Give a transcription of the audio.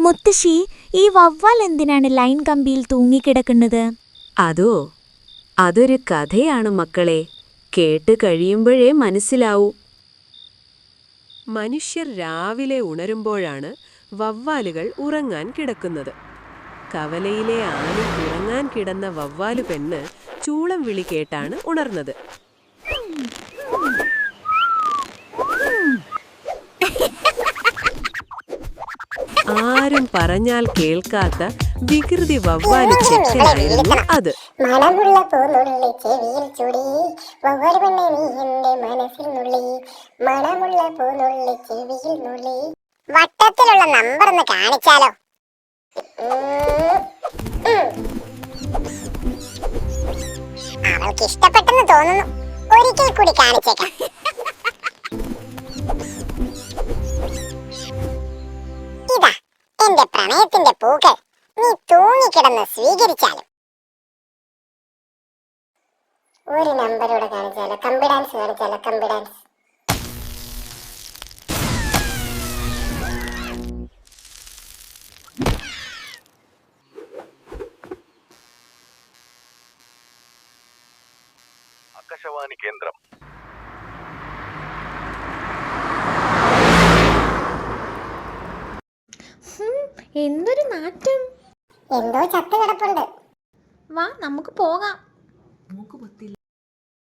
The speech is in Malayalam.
മുത്തശ്ശി, ഈ വവ്വാൽ എന്തിനാണ് ലൈൻ കമ്പിയിൽ തൂങ്ങിക്കിടക്കുന്നത്? അതൊരു കഥയാണ് മക്കളെ. കേട്ട് കഴിയുമ്പോഴേ മനസ്സിലാവൂ. മനുഷ്യർ രാവിലെ ഉണരുമ്പോഴാണ് വവ്വാലുകൾ ഉറങ്ങാൻ കിടക്കുന്നത്. കവലയിലെ ആന ഉറങ്ങാൻ കിടന്ന വവ്വാലു പെണ്ണ് ചൂളം വിളി കേട്ടാണ് ഉണർന്നത്. ആരും പറഞ്ഞാൽ കേൾക്കാത്ത വികൃതി വവ്വാലു ചെക്കനായിരുന്നു അത്. വട്ടത്തിലുള്ള നമ്പർ ഒന്ന് കാണിച്ചാലോ? അവൾക്ക് ഇഷ്ടപ്പെട്ടെന്ന് തോന്നുന്നു. ഒരിക്കൽ കൂടി കാണിച്ചേക്കാം. ഇതാ എന്റെ പ്രണയത്തിന്റെ പൂക്കൾ. നീ തൂങ്ങിക്കിടന്ന് സ്വീകരിച്ചാലും. ഒരു നമ്പറോടെ കാണിച്ചാലോ? കമ്പിഡാൻസ് കാണിച്ചാലോ? കമ്പിഡാൻസ്. ആകാശവാണി കേന്ദ്രം. എന്തൊരു നാറ്റം! എന്തോ ചത്ത് കിടപ്പുണ്ട്. വാ, നമുക്ക് പോകാം.